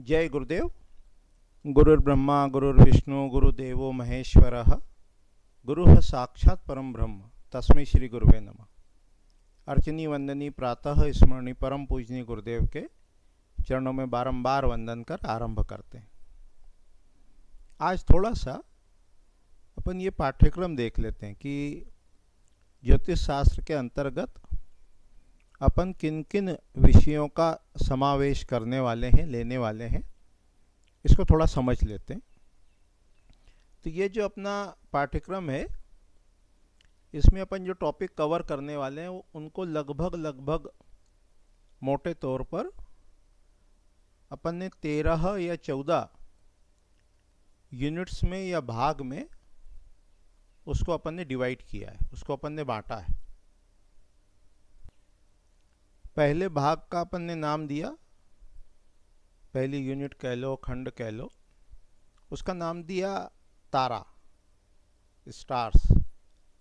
जय गुरुदेव। गुरुर्ब्रह्मा गुरुर्विष्णु गुरुदेवो महेश्वरः गुरुः साक्षात् परम ब्रह्म तस्मै श्री गुरुवे नमः। अर्चनी वंदनी प्रातः स्मरणी परम पूजनीय गुरुदेव के चरणों में बारंबार वंदन कर आरंभ करते हैं। आज थोड़ा सा अपन ये पाठ्यक्रम देख लेते हैं कि ज्योतिष शास्त्र के अंतर्गत अपन किन किन विषयों का समावेश करने वाले हैं, लेने वाले हैं, इसको थोड़ा समझ लेते हैं। तो ये जो अपना पाठ्यक्रम है, इसमें अपन जो टॉपिक कवर करने वाले हैं उनको लगभग मोटे तौर पर अपन ने 13 या 14 यूनिट्स में या भाग में उसको अपन ने डिवाइड किया है, उसको अपन ने बांटा है। पहले भाग का अपन ने नाम दिया, पहली यूनिट कह लो, खंड कह लो, उसका नाम दिया तारा, स्टार्स,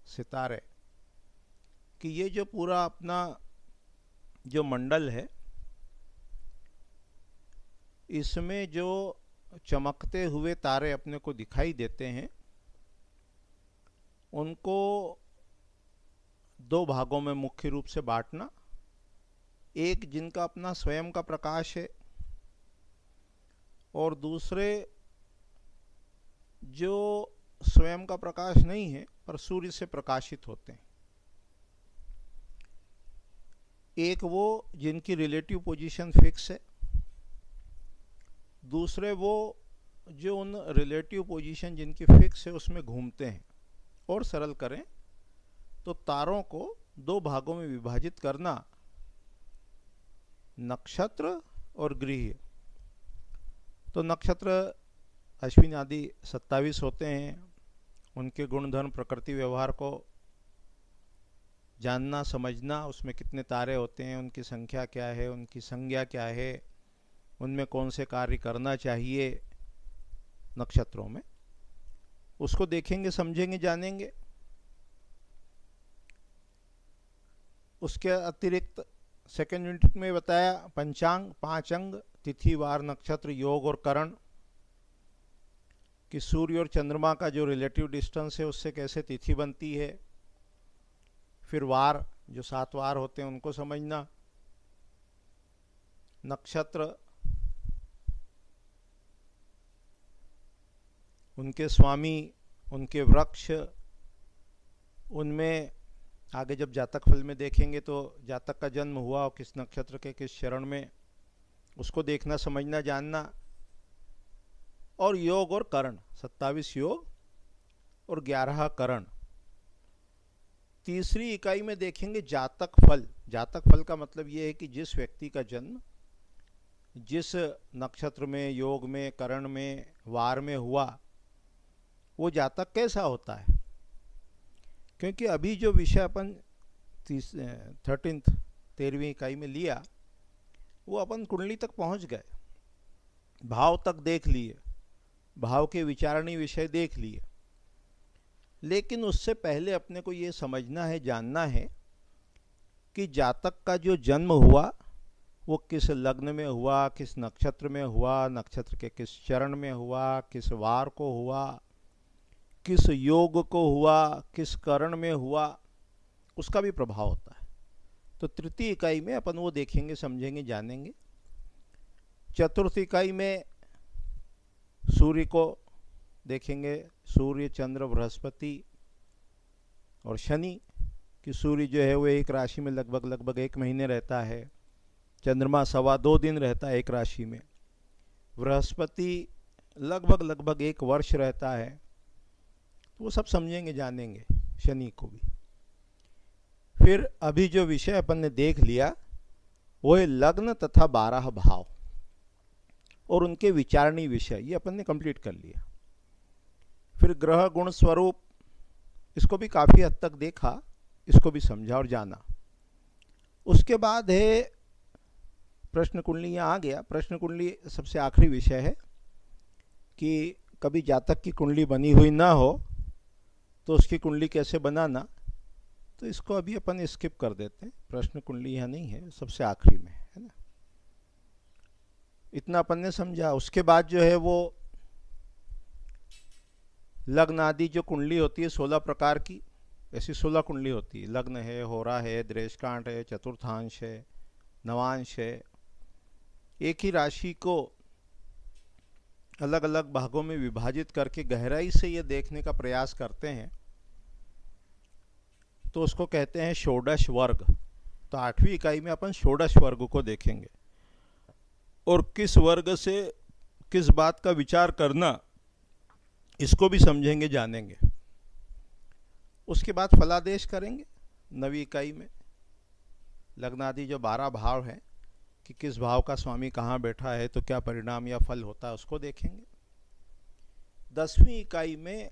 सितारे। कि ये जो पूरा अपना जो मंडल है, इसमें जो चमकते हुए तारे अपने को दिखाई देते हैं, उनको दो भागों में मुख्य रूप से बांटना। एक जिनका अपना स्वयं का प्रकाश है, और दूसरे जो स्वयं का प्रकाश नहीं है पर सूर्य से प्रकाशित होते हैं। एक वो जिनकी रिलेटिव पोजीशन फिक्स है, दूसरे वो जो उन रिलेटिव पोजीशन जिनकी फिक्स है उसमें घूमते हैं। और सरल करें तो तारों को दो भागों में विभाजित करना, नक्षत्र और गृह। तो नक्षत्र अश्विन आदि 27 होते हैं। उनके गुणधर्म, प्रकृति, व्यवहार को जानना, समझना, उसमें कितने तारे होते हैं, उनकी संख्या क्या है, उनकी संज्ञा क्या है, उनमें कौन से कार्य करना चाहिए नक्षत्रों में, उसको देखेंगे, समझेंगे, जानेंगे। उसके अतिरिक्त सेकेंड यूनिट में बताया पंचांग, 5 अंग, तिथि, वार, नक्षत्र, योग और करण, कि सूर्य और चंद्रमा का जो रिलेटिव डिस्टेंस है उससे कैसे तिथि बनती है। फिर वार, जो 7 वार होते हैं, उनको समझना। नक्षत्र, उनके स्वामी, उनके वृक्ष, उनमें आगे जब जातक फल में देखेंगे तो जातक का जन्म हुआ और किस नक्षत्र के किस चरण में, उसको देखना, समझना, जानना। और योग और करण, 27 योग और 11 करण। तीसरी इकाई में देखेंगे जातक फल। जातक फल का मतलब ये है कि जिस व्यक्ति का जन्म जिस नक्षत्र में, योग में, करण में, वार में हुआ, वो जातक कैसा होता है। क्योंकि अभी जो विषय अपन 13वीं इकाई में लिया, वो अपन कुंडली तक पहुंच गए, भाव तक देख लिए, भाव के विचारणी विषय देख लिए। लेकिन उससे पहले अपने को ये समझना है, जानना है कि जातक का जो जन्म हुआ वो किस लग्न में हुआ, किस नक्षत्र में हुआ, नक्षत्र के किस चरण में हुआ, किस वार को हुआ, किस योग को हुआ, किस करण में हुआ, उसका भी प्रभाव होता है। तो तृतीय इकाई में अपन वो देखेंगे, समझेंगे, जानेंगे। चतुर्थ इकाई में सूर्य को देखेंगे, सूर्य, चंद्र, बृहस्पति और शनि। कि सूर्य जो है वो एक राशि में लगभग 1 महीने रहता है, चंद्रमा 2.25 दिन रहता है एक राशि में, बृहस्पति लगभग 1 वर्ष रहता है। वो सब समझेंगे, जानेंगे, शनि को भी। फिर अभी जो विषय अपन ने देख लिया वो है लग्न तथा 12 भाव और उनके विचारणी विषय, ये अपन ने कंप्लीट कर लिया। फिर ग्रह, गुण, स्वरूप, इसको भी काफ़ी हद तक देखा, इसको भी समझा और जाना। उसके बाद है प्रश्न कुंडली। यहाँ आ गया प्रश्न कुंडली, सबसे आखिरी विषय है कि कभी जातक की कुंडली बनी हुई ना हो तो उसकी कुंडली कैसे बनाना। तो इसको अभी अपन स्किप कर देते हैं, प्रश्न कुंडली यहाँ नहीं है, सबसे आखिरी में है ना। इतना अपन ने समझा। उसके बाद जो है वो लग्न आदि जो कुंडली होती है 16 प्रकार की, ऐसी 16 कुंडली होती है। लग्न है, होरा है, दृष्टांत है, चतुर्थांश है, नवांश है। एक ही राशि को अलग अलग भागों में विभाजित करके गहराई से ये देखने का प्रयास करते हैं तो उसको कहते हैं षोडश वर्ग। तो 8वीं इकाई में अपन षोडश वर्ग को देखेंगे और किस वर्ग से किस बात का विचार करना, इसको भी समझेंगे, जानेंगे। उसके बाद फलादेश करेंगे 9वीं इकाई में। लग्न आदि जो 12 भाव हैं कि किस भाव का स्वामी कहाँ बैठा है तो क्या परिणाम या फल होता है, उसको देखेंगे। 10वीं इकाई में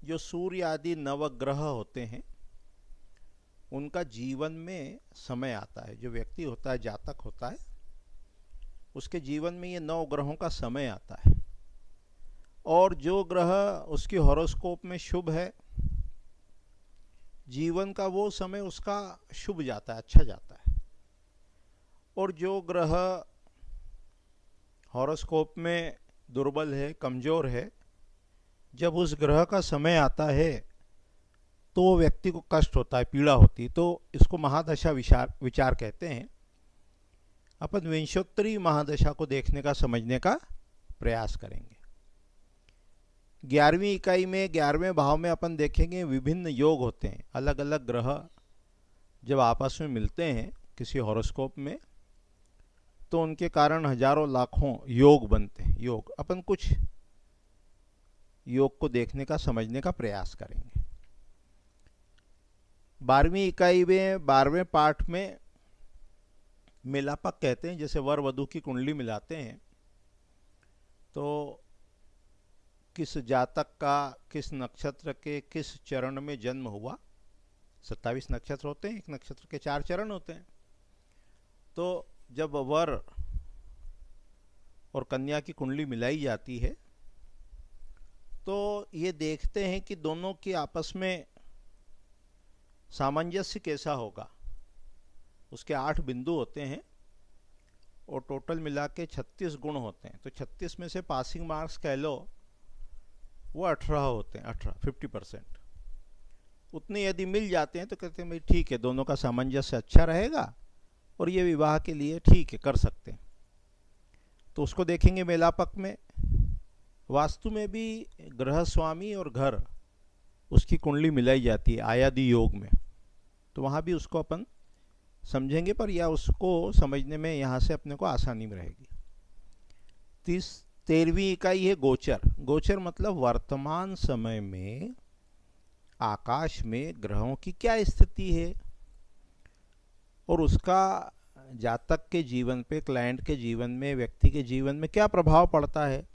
जो सूर्य आदि नवग्रह होते हैं उनका जीवन में समय आता है। जो व्यक्ति होता है, जातक होता है, उसके जीवन में ये 9 ग्रहों का समय आता है और जो ग्रह उसकी हॉरोस्कोप में शुभ है, जीवन का वो समय उसका शुभ जाता है, अच्छा जाता है। और जो ग्रह हॉरोस्कोप में दुर्बल है, कमज़ोर है, जब उस ग्रह का समय आता है तो वो व्यक्ति को कष्ट होता है, पीड़ा होती है। तो इसको महादशा विचार कहते हैं। अपन विंशोत्तरी महादशा को देखने का, समझने का प्रयास करेंगे। 11वीं इकाई में 11वें भाव में अपन देखेंगे विभिन्न योग होते हैं। अलग अलग ग्रह जब आपस में मिलते हैं किसी हॉरोस्कोप में तो उनके कारण हजारों लाखों योग बनते हैं। योग, अपन कुछ योग को देखने का, समझने का प्रयास करेंगे। 12वीं इकाई में 12वें पाठ में मिलापक कहते हैं। जैसे वर वधू की कुंडली मिलाते हैं तो किस जातक का किस नक्षत्र के किस चरण में जन्म हुआ। 27 नक्षत्र होते हैं, एक नक्षत्र के 4 चरण होते हैं। तो जब वर और कन्या की कुंडली मिलाई जाती है तो ये देखते हैं कि दोनों की आपस में सामंजस्य कैसा होगा। उसके 8 बिंदु होते हैं और टोटल मिला के 36 गुण होते हैं। तो 36 में से पासिंग मार्क्स कह लो वो 18 होते हैं, 18 50%। उतने यदि मिल जाते हैं तो कहते हैं भाई ठीक है, दोनों का सामंजस्य अच्छा रहेगा और ये विवाह के लिए ठीक है, कर सकते हैं। तो उसको देखेंगे मेलापक में। वास्तु में भी ग्रह स्वामी और घर, उसकी कुंडली मिलाई जाती है आयादी योग में, तो वहाँ भी उसको अपन समझेंगे, पर या उसको समझने में यहाँ से अपने को आसानी में रहेगी। 13वीं इकाई है गोचर। गोचर मतलब वर्तमान समय में आकाश में ग्रहों की क्या स्थिति है और उसका जातक के जीवन पे, क्लाइंट के जीवन में, व्यक्ति के जीवन में क्या प्रभाव पड़ता है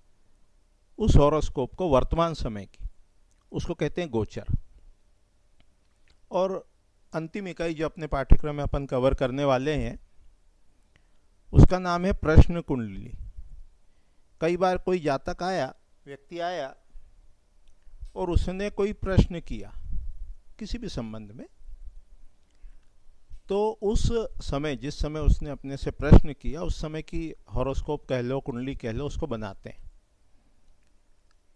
उस हॉरोस्कोप को, वर्तमान समय की, उसको कहते हैं गोचर। और अंतिम इकाई जो अपने पाठ्यक्रम में अपन कवर करने वाले हैं उसका नाम है प्रश्न कुंडली। कई बार कोई जातक आया, व्यक्ति आया और उसने कोई प्रश्न किया किसी भी संबंध में, तो उस समय, जिस समय उसने अपने से प्रश्न किया, उस समय की हॉरोस्कोप कह लो, कुंडली कह लो, उसको बनाते हैं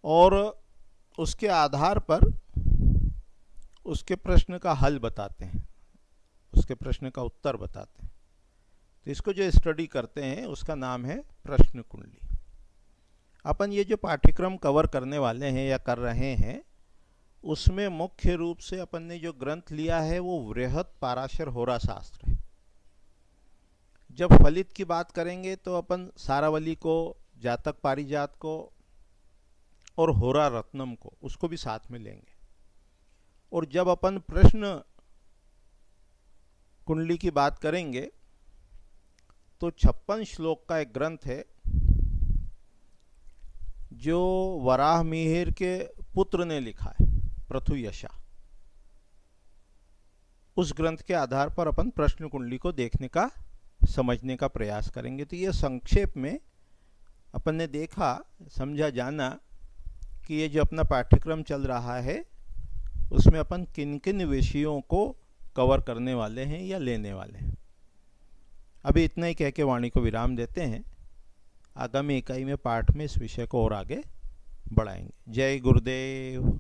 और उसके आधार पर उसके प्रश्न का हल बताते हैं, उसके प्रश्न का उत्तर बताते हैं। तो इसको जो स्टडी करते हैं उसका नाम है प्रश्न कुंडली। अपन ये जो पाठ्यक्रम कवर करने वाले हैं या कर रहे हैं उसमें मुख्य रूप से अपन ने जो ग्रंथ लिया है वो वृहत पाराशर होरा शास्त्र है। जब फलित की बात करेंगे तो अपन सारावली को, जातक पारिजात को और होरा रत्नम को, उसको भी साथ में लेंगे। और जब अपन प्रश्न कुंडली की बात करेंगे तो 56 श्लोक का एक ग्रंथ है जो वराह मिहिर के पुत्र ने लिखा है, पृथुयशा। उस ग्रंथ के आधार पर अपन प्रश्न कुंडली को देखने का, समझने का प्रयास करेंगे। तो ये संक्षेप में अपन ने देखा, समझा, जाना कि ये जो अपना पाठ्यक्रम चल रहा है उसमें अपन किन किन विषयों को कवर करने वाले हैं या लेने वाले हैं। अभी इतना ही कह के वाणी को विराम देते हैं। आगामी इकाई में पाठ में इस विषय को और आगे बढ़ाएंगे। जय गुरुदेव।